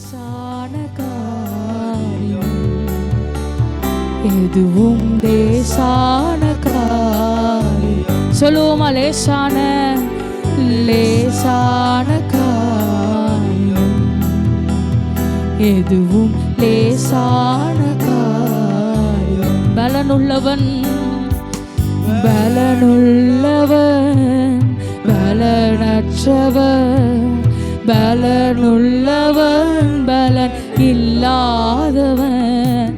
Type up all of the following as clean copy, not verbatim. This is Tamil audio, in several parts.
லேசான காரியம் எதுவும் லேசான காரியம். சொல்லுவோமா? லேசான காரியம் எதுவும் லேசான காரியம். பலனுள்ளவன் பலனற்றவன், பலனுள்ளவன் பலன் இல்லாதவன்,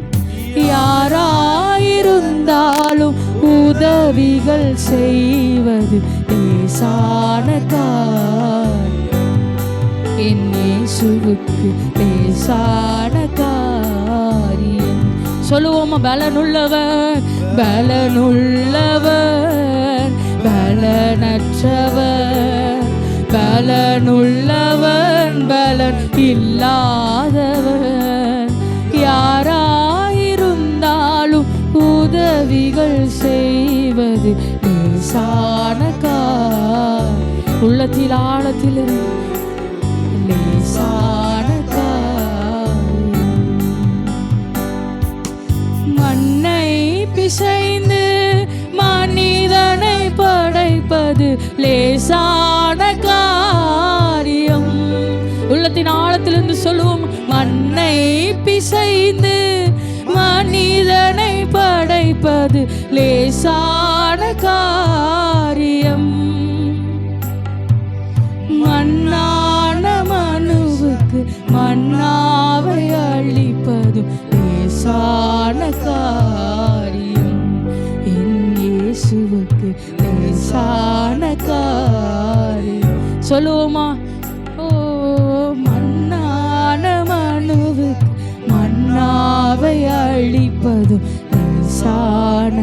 யாராயிருந்தாலும் உதவிகள் செய்வது லேசான காரியம். என் இயேசுவுக்கு லேசான காரியம். சொல்லுவோமா? பலனுள்ளவன் பலனற்றவன், பலனுள்ளவன் பலன் இல்லாதவன், யாராயிருந்தாலும் உதவிகள் செய்வது லேசான காரியம். உள்ளத்தில் ஆழத்தில் லேசான காரியம். மண்ணை பிசைந்து மனிதனை படைப்பது லேசான காரியம். உள்ளத்தின் ஆழத்திலிருந்து சொல்லுவோம். மண்ணை பிசைந்து மனிதனை படைப்பது லேசான காரியம். மண்ணான மனுவுக்கு மன்னாவை அளிப்பது லேசான காரியம். என் இயேசுவுக்கு லேசான காரியம். சொல்லுவோமா? ஓ, மண்ணான மனுவுக்கு மன்னாவை அளிப்பது லேசான.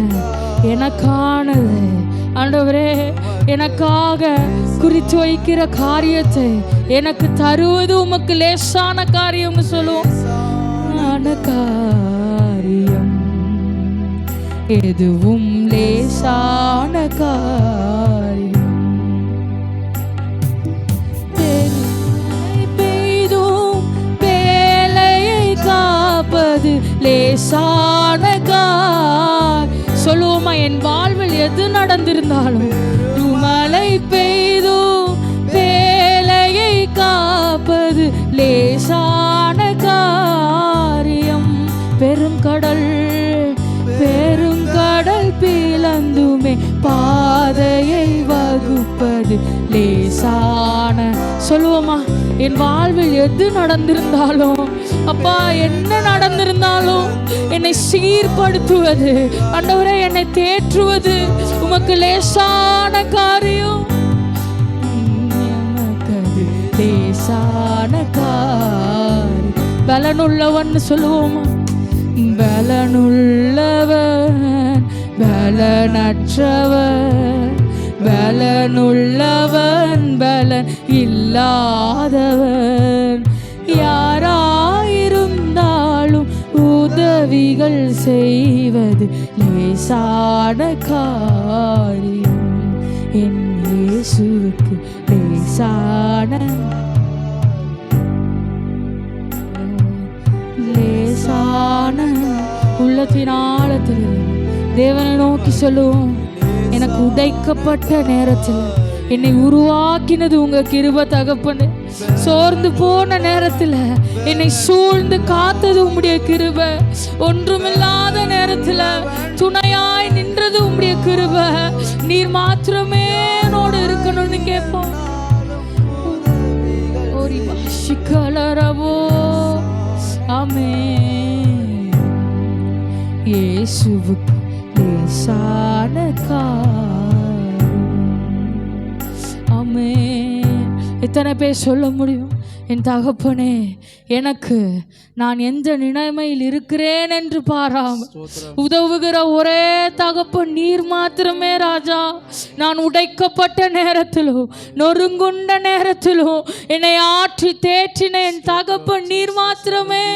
எனக்கானது ஆண்டவரே, எனக்காக குறித்து வைக்கிற காரியத்தை எனக்கு தருவது உமக்கு லேசான காரியம்னு சொல்லுவோம். காரியம் எதுவும் லேசான காரியம். பெய்தும் வேலையை காப்பது லேசான காரியம். சொல்லுவோமா? என் வாழ்வில் எது நடந்திருந்தாலும் மழை பெய்தும் வேலையை காப்பது லேசான காரியம். பெருங்கடல் பிளந்துமே பாதையை வகுப்பது லேசான. சொல்லுவோமா? என் வாழ்வில் எது நடந்திருந்தாலும், அப்பா என்ன நடந்திருந்தாலும் என்னை சீர்படுத்துவது, ஆண்டவரே என்னை தேற்றுவது உமக்கு லேசான காரியம். லேசான காரியம். பலனுள்ளவன் சொல்லுவோமா? பலனுள்ளவன் பலனற்றவன், பலனுள்ளவன் பலன் இல்லாதவன், யாராயிருந்தாலும் உதவிகள் செய்வது லேசான காரியம். என் இயேசுவுக்கு லேசான உள்ளத்தின் ஆழத்தில் தேவனை நோக்கி சொல்லுவோம். எனக்கு உடைக்கப்பட்ட நேரத்தில் என்னை உருவாக்கினது உங்க கிருபை தகப்பனே. சோர்ந்து போன நேரத்தில் என்னை சூழ்ந்து காத்தது உம்முடைய கிருபை. ஒன்றுமில்லாத நேரத்தில் துணையாய் நின்றது உம்முடைய கிருபை. நீர் மாத்திரமே என்னோடு இருக்கணும்னு கேட்போம். ஆமென். இயேசுவுக்கு லேசான காரியம். ஆமென். எத்தனை பேர் சொல்ல முடியும்? என் தகப்பனே, எனக்கு நான் எந்த நிலைமையில் இருக்கிறேன் என்று பாராமல் உதவுகிற ஒரே தகப்பன் நீர் மாத்திரமே ராஜா. நான் உடைக்கப்பட்ட நேரத்திலோ நொறுங்குண்ட நேரத்திலோ என்னை ஆற்றி தேற்றின என் தகப்பன் நீர் மாத்திரமே.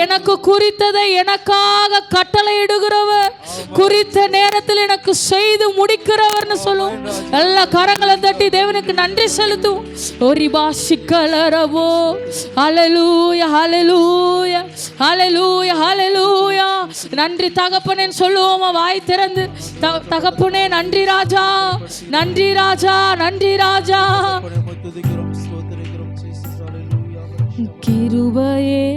எனக்கு குறித்ததை எனக்காக கட்டளையிடுகிறவர், குறித்த நேரத்தில் எனக்கு செய்து முடிக்கிறவர்னு சொல்லும். எல்லா கரங்களை தட்டி தேவனுக்கு நன்றி செலுத்தும். ஒரு பாஷிக்கலர ரபோ. ஹல்லேலூயா ஹல்லேலூயா ஹல்லேலூயா ஹல்லேலூயா. நன்றி தகப்பனே சொல்லுவோமா வாய் திறந்து. தகப்பனே நன்றி ராஜா, நன்றி ராஜா, நன்றி ராஜா. கிருபையே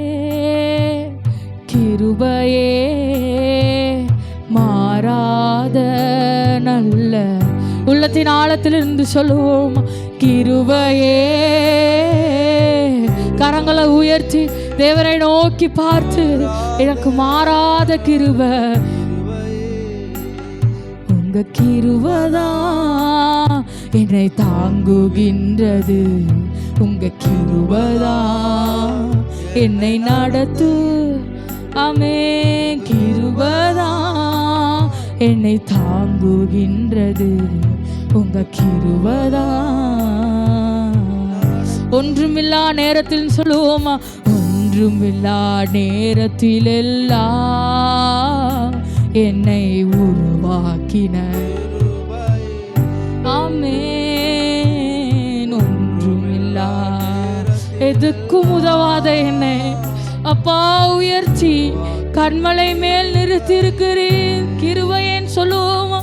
கிருபையே மாறாத நல்ல. உள்ளத்தின் ஆழத்திலிருந்து சொல்லுவோம் கிருபையே. கரங்களை உயர்த்தி தேவரை நோக்கி பார்த்து, எனக்கு மாறாத கிருபை உங்க கிருபைதான் என்னை தாங்குகின்றது. உங்க கிருபைதான் என்னை நடத்து. ஆமென். கிருபைதான் என்னை தாங்குகின்றது. உங்க கிருபைதான். ஒன்றுமில்லா நேரத்தில் சொல்லுவோமா, ஒன்றுமில்லா நேரத்தில் எல்லாம் என்னை உருவாக்கின. ஆமென். ஒன்றுமில்லா எதுக்கும் உதவாத என்னை அப்பா உயர்த்தி கண்மலை மேல் நிறுத்தியிருக்கிறேன். கிருபையேன் சொல்லுவோமா,